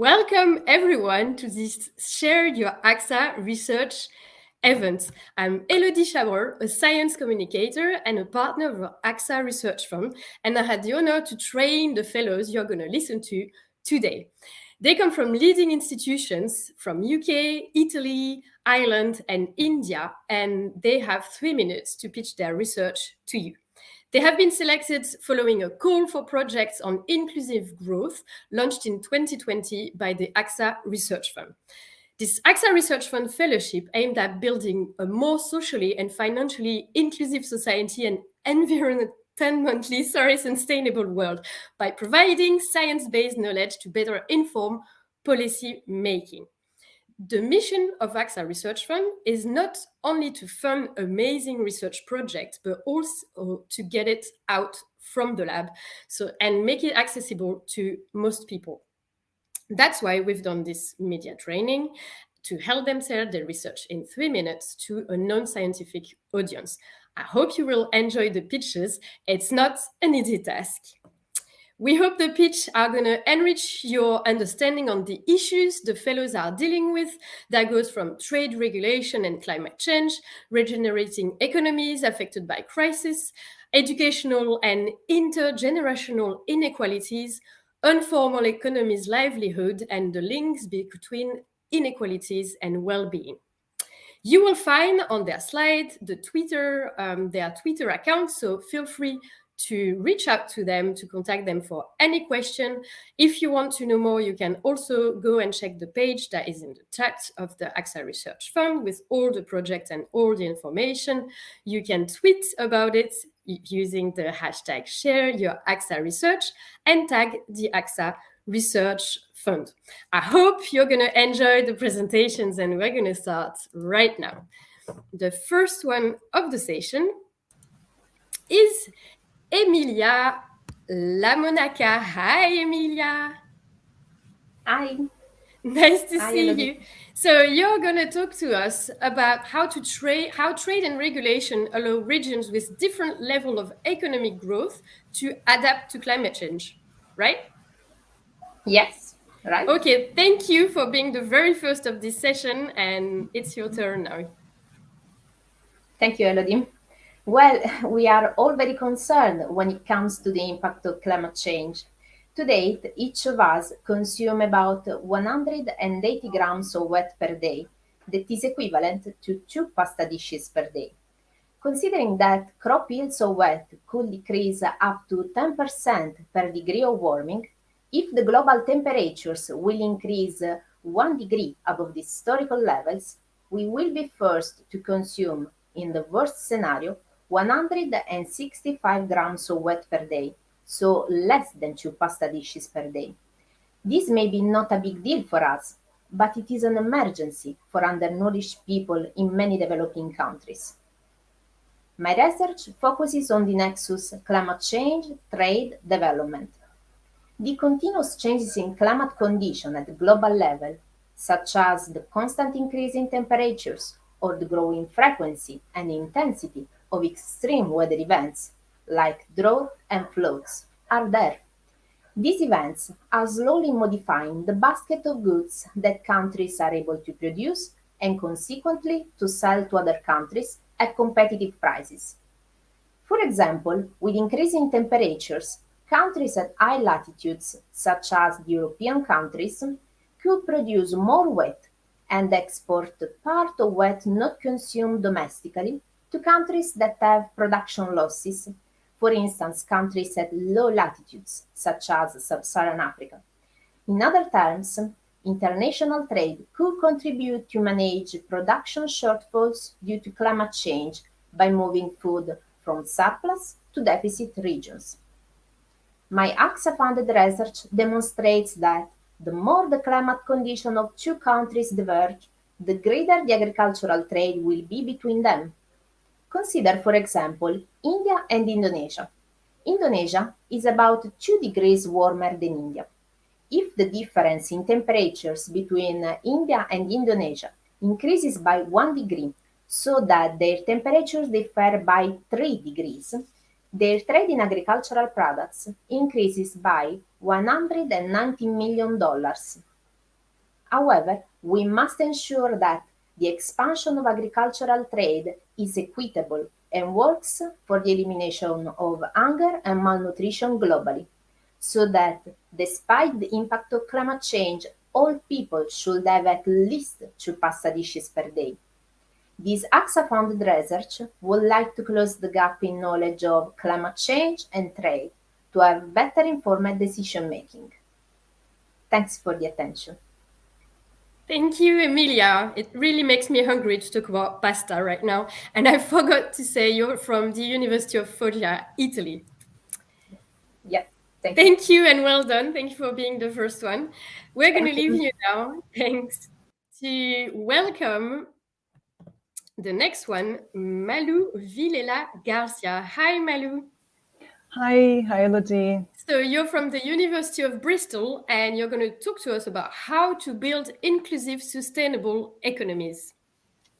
Welcome everyone to this Share Your AXA Research event. I'm Elodie Chabot, a science communicator and a partner of our AXA Research Fund, and I had the honor to train the fellows you're going to listen to today. They come from leading institutions from UK, Italy, Ireland, and India, and they have 3 minutes to pitch their research to you. They have been selected following a call for projects on inclusive growth launched in 2020 by the AXA Research Fund. This AXA Research Fund fellowship aimed at building a more socially and financially inclusive society and environmentally sustainable world by providing science-based knowledge to better inform policy making. The mission of AXA Research Fund is not only to fund amazing research projects, but also to get it out from the lab and make it accessible to most people. That's why we've done this media training to help them sell their research in 3 minutes to a non-scientific audience. I hope you will enjoy the pitches. It's not an easy task. We hope the pitch are going to enrich your understanding on the issues the fellows are dealing with. That goes from trade regulation and climate change, regenerating economies affected by crisis, educational and intergenerational inequalities, informal economies livelihood, and the links between inequalities and well-being. You will find on their slide their Twitter account, so feel free to reach out to them, to contact them for any question. If you want to know more, you can also go and check the page that is in the chat of the AXA Research Fund with all the projects and all the information. You can tweet about it using the hashtag #ShareYourAXAResearch and tag the AXA Research Fund. I hope you're going to enjoy the presentations, and we're going to start right now. The first one of the session is Emilia Lamonaca. Hi, Emilia. Hi. Nice to see you. So you're going to talk to us about how trade and regulation allow regions with different level of economic growth to adapt to climate change, right? Yes, right. Okay, thank you for being the very first of this session, and it's your turn now. Thank you, Elodie. Well, we are all very concerned when it comes to the impact of climate change. To date, each of us consume about 180 grams of wet per day. That is equivalent to 2 pasta dishes per day. Considering that crop yields of wet could decrease up to 10% per degree of warming, if the global temperatures will increase 1 degree above the historical levels, we will be forced to consume, in the worst scenario, 165 grams of wet per day, so less than 2 pasta dishes per day. This may be not a big deal for us, but it is an emergency for undernourished people in many developing countries. My research focuses on the nexus climate change, trade, development. The continuous changes in climate conditions at the global level, such as the constant increase in temperatures or the growing frequency and intensity of extreme weather events, like drought and floods, are there. These events are slowly modifying the basket of goods that countries are able to produce and consequently to sell to other countries at competitive prices. For example, with increasing temperatures, countries at high latitudes, such as the European countries, could produce more wheat and export part of wheat not consumed domestically to countries that have production losses, for instance, countries at low latitudes, such as Sub-Saharan Africa. In other terms, international trade could contribute to manage production shortfalls due to climate change by moving food from surplus to deficit regions. My AXA-funded research demonstrates that the more the climate conditions of 2 countries diverge, the greater the agricultural trade will be between them. Consider, for example, India and Indonesia. Indonesia is about 2 degrees warmer than India. If the difference in temperatures between India and Indonesia increases by 1 degree, so that their temperatures differ by 3 degrees, their trade in agricultural products increases by $190 million. However, we must ensure that the expansion of agricultural trade is equitable and works for the elimination of hunger and malnutrition globally, so that despite the impact of climate change, all people should have at least 2 pasta dishes per day. This AXA-funded research would like to close the gap in knowledge of climate change and trade to have better informed decision making. Thanks for the attention. Thank you, Emilia. It really makes me hungry to talk about pasta right now. And I forgot to say you're from the University of Foggia, Italy. Yeah, Thank you and well done. Thank you for being the first one. We're going to leave you now. Thanks. To welcome the next one, Malu Villela Garcia. Hi, Malu. Hi, Elodie. So you're from the University of Bristol and you're going to talk to us about how to build inclusive, sustainable economies.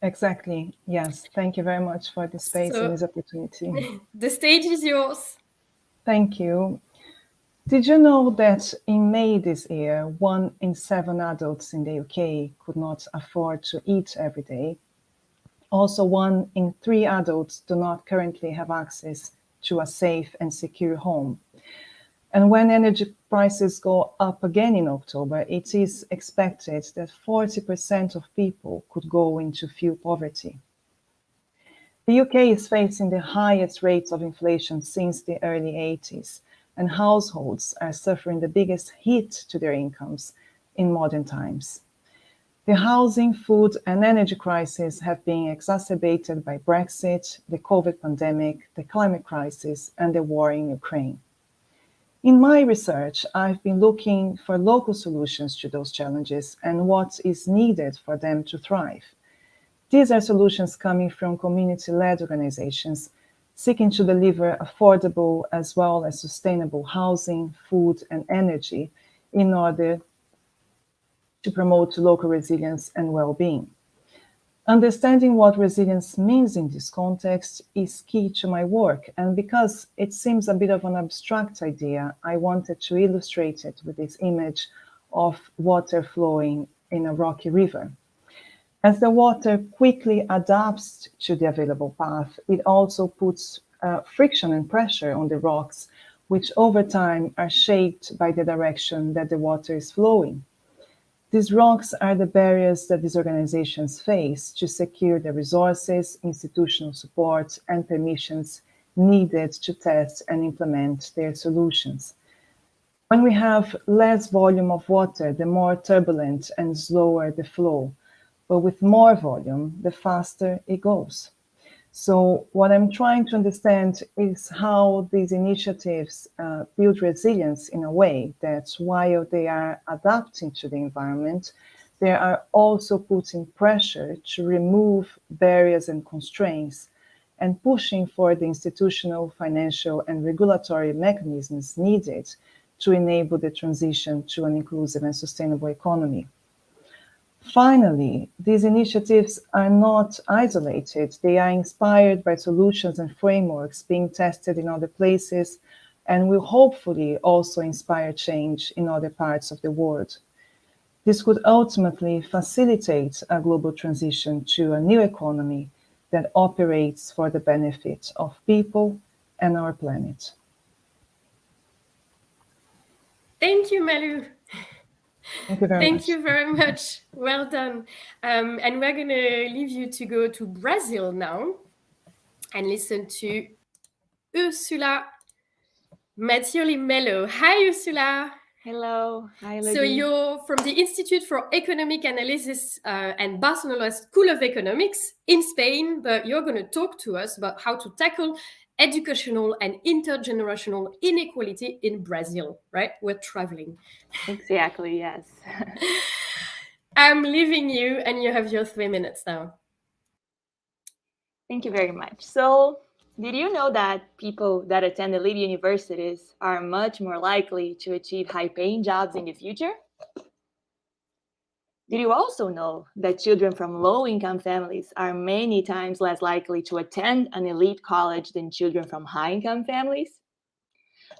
Exactly. Yes. Thank you very much for this space and this opportunity. The stage is yours. Thank you. Did you know that in May this year, 1 in 7 adults in the UK could not afford to eat every day? Also, 1 in 3 adults do not currently have access to a safe and secure home. And when energy prices go up again in October, it is expected that 40% of people could go into fuel poverty. The UK is facing the highest rates of inflation since the early 80s, and households are suffering the biggest hit to their incomes in modern times. The housing, food, and energy crisis have been exacerbated by Brexit, the COVID pandemic, the climate crisis, and the war in Ukraine. In my research, I've been looking for local solutions to those challenges and what is needed for them to thrive. These are solutions coming from community-led organizations seeking to deliver affordable as well as sustainable housing, food, and energy in order to promote local resilience and well-being. Understanding what resilience means in this context is key to my work, and because it seems a bit of an abstract idea, I wanted to illustrate it with this image of water flowing in a rocky river. As the water quickly adapts to the available path, it also puts friction and pressure on the rocks, which over time are shaped by the direction that the water is flowing. These rocks are the barriers that these organizations face to secure the resources, institutional support, and permissions needed to test and implement their solutions. When we have less volume of water, the more turbulent and slower the flow. But with more volume, the faster it goes. So what I'm trying to understand is how these initiatives build resilience in a way that while they are adapting to the environment, they are also putting pressure to remove barriers and constraints and pushing for the institutional, financial, and regulatory mechanisms needed to enable the transition to an inclusive and sustainable economy. Finally, these initiatives are not isolated. They are inspired by solutions and frameworks being tested in other places and will hopefully also inspire change in other parts of the world. This could ultimately facilitate a global transition to a new economy that operates for the benefit of people and our planet. Thank you, Malu. Thank you very much. Thank you very much. Well done. And we're going to leave you to go to Brazil now and listen to Ursula Mello. Hi, Ursula. Hello. Hi, Elodie. So you're from the Institute for Economic Analysis and Barcelona School of Economics in Spain, but you're going to talk to us about how to tackle educational and intergenerational inequality in Brazil, right? We're traveling. Exactly, yes. I'm leaving you and you have your 3 minutes now. Thank you very much. So, did you know that people that attend elite universities are much more likely to achieve high-paying jobs in the future? Did you also know that children from low-income families are many times less likely to attend an elite college than children from high-income families?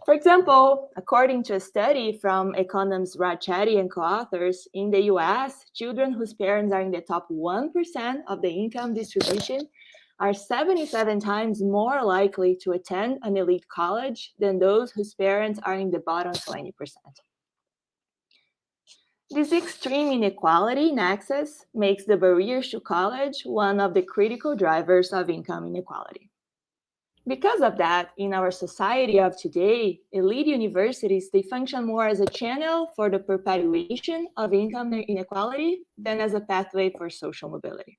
For example, according to a study from Economies Rajchetty and co-authors, in the US, children whose parents are in the top 1% of the income distribution are 77 times more likely to attend an elite college than those whose parents are in the bottom 20%. This extreme inequality in access makes the barriers to college one of the critical drivers of income inequality. Because of that, in our society of today, elite universities, they function more as a channel for the perpetuation of income inequality than as a pathway for social mobility.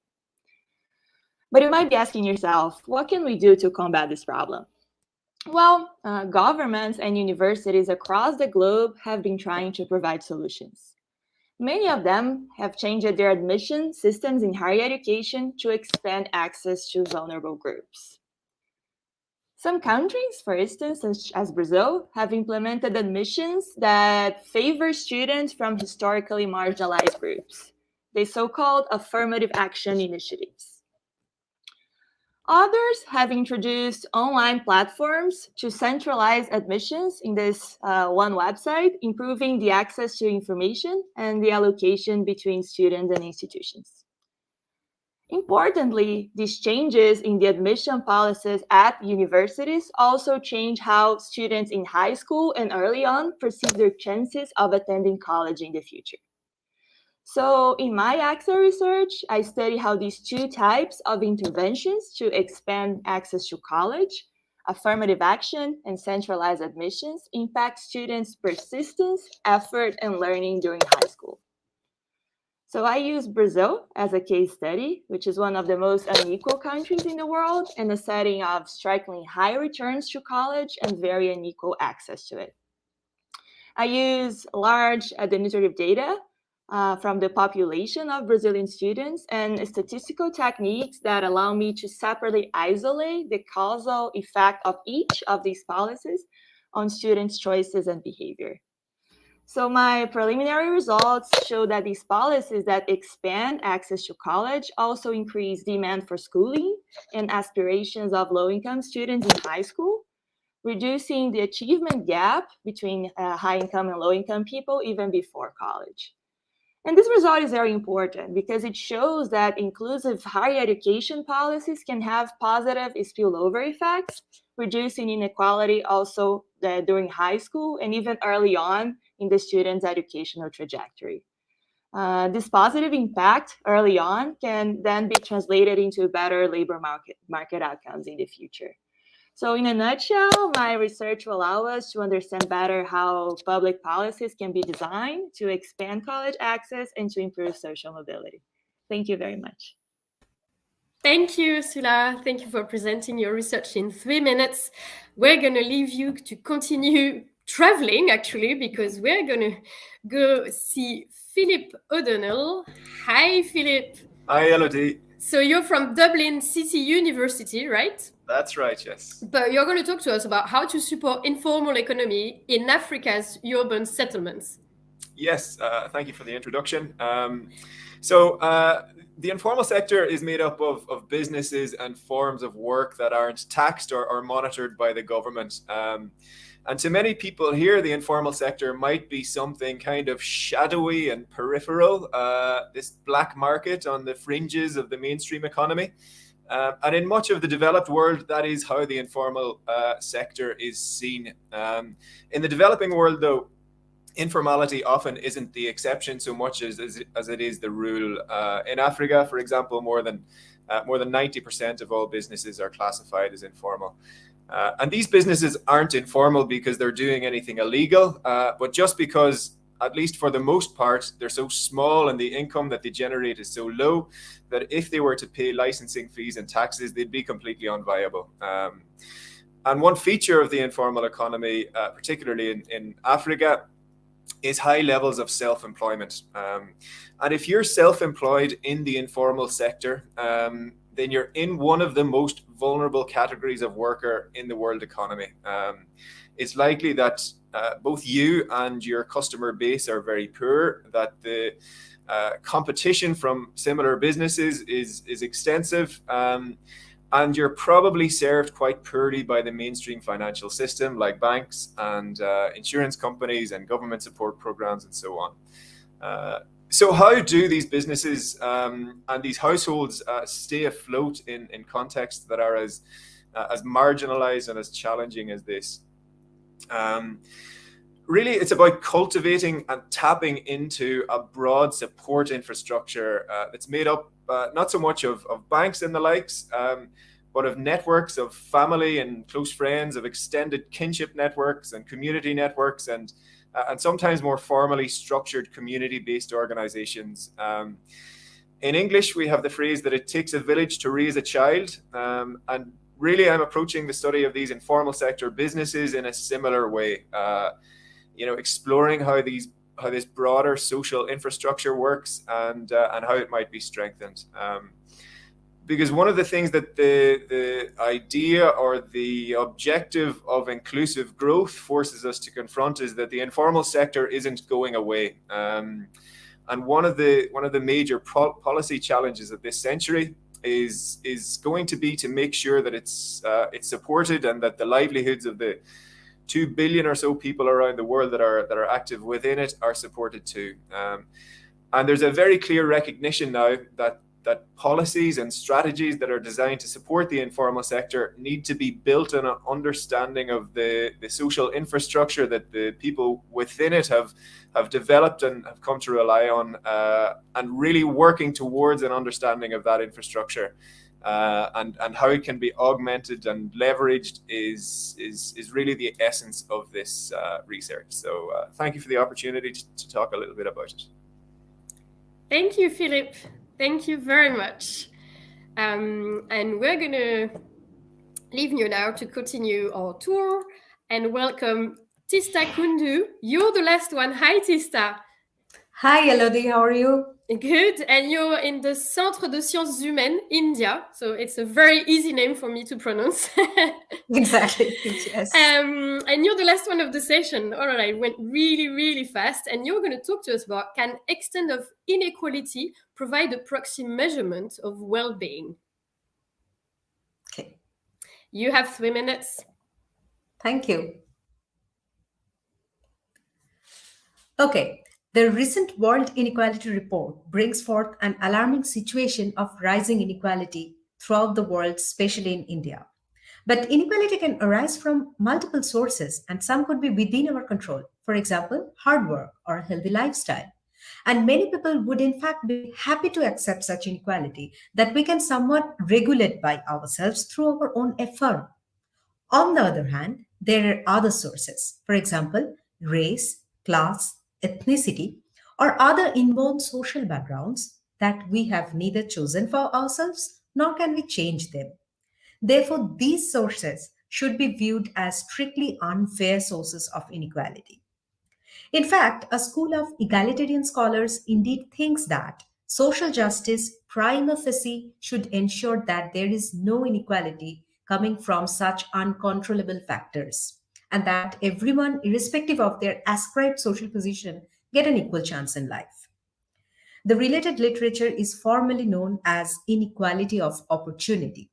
But you might be asking yourself, what can we do to combat this problem? Well, governments and universities across the globe have been trying to provide solutions. Many of them have changed their admission systems in higher education to expand access to vulnerable groups. Some countries, for instance, such as Brazil, have implemented admissions that favor students from historically marginalized groups, the so-called affirmative action initiatives. Others have introduced online platforms to centralize admissions in this one website, improving the access to information and the allocation between students and institutions. Importantly, these changes in the admission policies at universities also change how students in high school and early on perceive their chances of attending college in the future. So in my AXA research, I study how these two types of interventions to expand access to college, affirmative action and centralized admissions, impact students' persistence, effort, and learning during high school. So I use Brazil as a case study, which is one of the most unequal countries in the world, in a setting of strikingly high returns to college and very unequal access to it. I use large administrative data from the population of Brazilian students and statistical techniques that allow me to separately isolate the causal effect of each of these policies on students' choices and behavior. So my preliminary results show that these policies that expand access to college also increase demand for schooling and aspirations of low-income students in high school, reducing the achievement gap between high-income and low-income people even before college. And this result is very important because it shows that inclusive higher education policies can have positive spillover effects, reducing inequality also during high school and even early on in the student's educational trajectory. This positive impact early on can then be translated into better labor market outcomes in the future. So in a nutshell, my research will allow us to understand better how public policies can be designed to expand college access and to improve social mobility. Thank you very much. Thank you, Ursula. Thank you for presenting your research in 3 minutes. We're going to leave you to continue traveling, actually, because we're going to go see Philip O'Donnell. Hi, Philip. Hi, Elodie. So you're from Dublin City University, right? That's right, yes. But you're going to talk to us about how to support informal economy in Africa's urban settlements. Yes, thank you for the introduction. The informal sector is made up of businesses and forms of work that aren't taxed or monitored by the government. And to many people here, the informal sector might be something kind of shadowy and peripheral, this black market on the fringes of the mainstream economy. And in much of the developed world, that is how the informal sector is seen. In the developing world, though, informality often isn't the exception so much as it is the rule. In Africa, for example, more than 90% of all businesses are classified as informal. And these businesses aren't informal because they're doing anything illegal, but just because, at least for the most part, they're so small and the income that they generate is so low that if they were to pay licensing fees and taxes, they'd be completely unviable. And one feature of the informal economy, particularly in Africa, is high levels of self-employment. And if you're self-employed in the informal sector, then you're in one of the most vulnerable categories of worker in the world economy. It's likely that both you and your customer base are very poor, that the competition from similar businesses is extensive, and you're probably served quite poorly by the mainstream financial system, like banks and insurance companies and government support programs and so on. So how do these businesses and these households stay afloat in contexts that are as marginalized and as challenging as this? Really, it's about cultivating and tapping into a broad support infrastructure that's made up not so much of banks and the likes, but of networks of family and close friends, of extended kinship networks and community networks, and sometimes more formally structured community-based organizations. In English, we have the phrase that it takes a village to raise a child, and really I'm approaching the study of these informal sector businesses in a similar way, exploring how this broader social infrastructure works and how it might be strengthened. Because one of the things that the idea or the objective of inclusive growth forces us to confront is that the informal sector isn't going away. And one of the major policy challenges of this century is going to be to make sure that it's supported and that the livelihoods of the 2 billion or so people around the world that are active within it are supported too. And there's a very clear recognition now that policies and strategies that are designed to support the informal sector need to be built on an understanding of the social infrastructure that the people within it have developed and have come to rely on, and really working towards an understanding of that infrastructure. And how it can be augmented and leveraged is really the essence of this research. So thank you for the opportunity to talk a little bit about it. Thank you, Philip. Thank you very much. And we're going to leave you now to continue our tour and welcome Tista Kundu. You're the last one. Hi, Tista. Hi, Elodie. How are you? Good. And you're in the Centre de Sciences Humaines, India. So it's a very easy name for me to pronounce. Exactly. Yes. And you're the last one of the session. All right. Went really, really fast. And you're going to talk to us about, can extent of inequality provide a proxy measurement of well-being? Okay. You have 3 minutes. Thank you. Okay. The recent World Inequality Report brings forth an alarming situation of rising inequality throughout the world, especially in India. But inequality can arise from multiple sources, and some could be within our control. For example, hard work or a healthy lifestyle. And many people would in fact be happy to accept such inequality that we can somewhat regulate by ourselves through our own effort. On the other hand, there are other sources. For example, race, class, ethnicity, or other inborn social backgrounds that we have neither chosen for ourselves nor can we change them. Therefore, these sources should be viewed as strictly unfair sources of inequality. In fact, a school of egalitarian scholars indeed thinks that social justice prima facie should ensure that there is no inequality coming from such uncontrollable factors, and that everyone, irrespective of their ascribed social position, get an equal chance in life. The related literature is formally known as inequality of opportunity.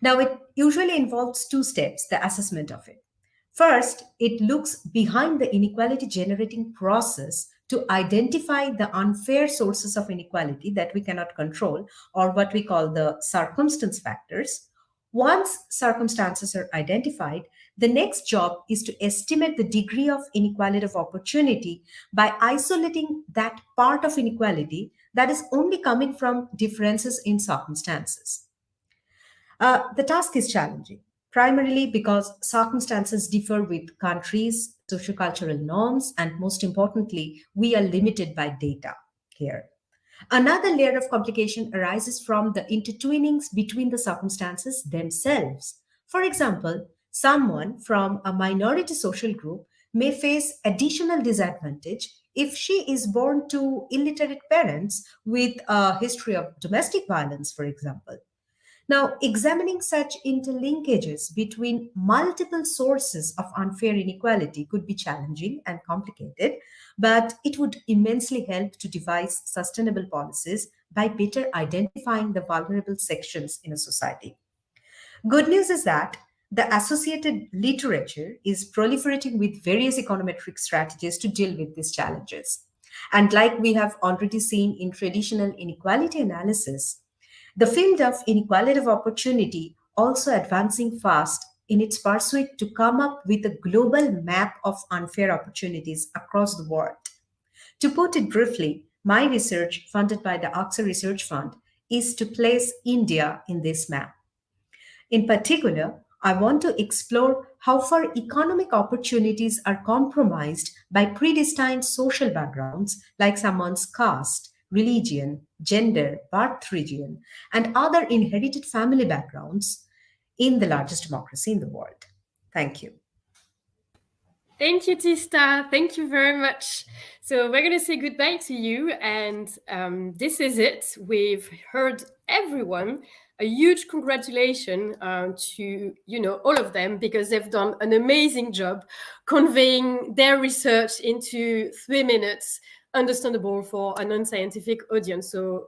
Now, it usually involves 2 steps, the assessment of it. First, it looks behind the inequality generating process to identify the unfair sources of inequality that we cannot control, or what we call the circumstance factors. Once circumstances are identified, the next job is to estimate the degree of inequality of opportunity by isolating that part of inequality that is only coming from differences in circumstances. The task is challenging, primarily because circumstances differ with countries, sociocultural norms, and most importantly, we are limited by data here. Another layer of complication arises from the intertwinings between the circumstances themselves. For example, someone from a minority social group may face additional disadvantage if she is born to illiterate parents with a history of domestic violence, for example. Now, examining such interlinkages between multiple sources of unfair inequality could be challenging and complicated, but it would immensely help to devise sustainable policies by better identifying the vulnerable sections in a society. Good news is that the associated literature is proliferating with various econometric strategies to deal with these challenges. And like we have already seen in traditional inequality analysis, the field of inequality of opportunity also advancing fast in its pursuit to come up with a global map of unfair opportunities across the world. To put it briefly, my research, funded by the AXA Research Fund, is to place India in this map. In particular, I want to explore how far economic opportunities are compromised by predestined social backgrounds like someone's caste, religion, gender, birth region, and other inherited family backgrounds in the largest democracy in the world. Thank you. Thank you, Tista. Thank you very much. So we're going to say goodbye to you. And this is it. We've heard everyone. A huge congratulations to, all of them, because they've done an amazing job conveying their research into 3 minutes, understandable for a non-scientific audience. So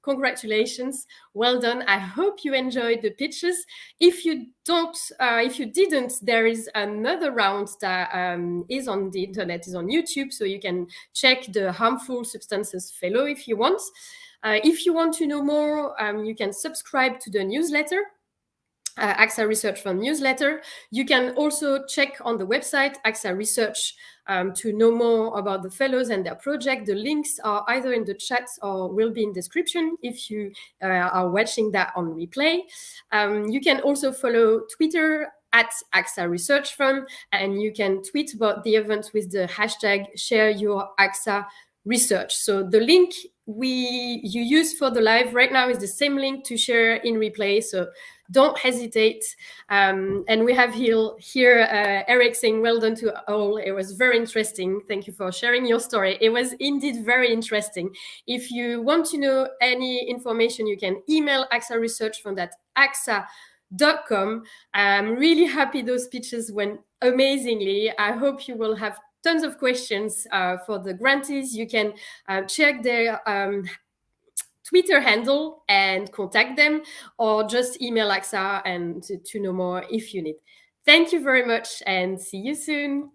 congratulations, well done. I hope you enjoyed the pitches. If you didn't, there is another round that is on the internet, is on YouTube, so you can check the Harmful Substances Fellow if you want. If you want to know more, you can subscribe to the newsletter, AXA Research Fund newsletter. You can also check on the website AXA Research to know more about the fellows and their project. The links are either in the chat or will be in description if you are watching that on replay. You can also follow Twitter at AXA Research Fund, and you can tweet about the event with the hashtag Share Your AXA Research. So the link you use for the live right now is the same link to share in replay, so don't hesitate. And we have here Eric saying well done to all. It was very interesting. Thank you for sharing your story. It was indeed very interesting. If you want to know any information, you can email AXA Research Fund at AXA.com. I'm really happy those pitches went amazingly. I hope you will have tons of questions for the grantees. You can check their Twitter handle and contact them, or just email AXA and to know more if you need. Thank you very much and see you soon.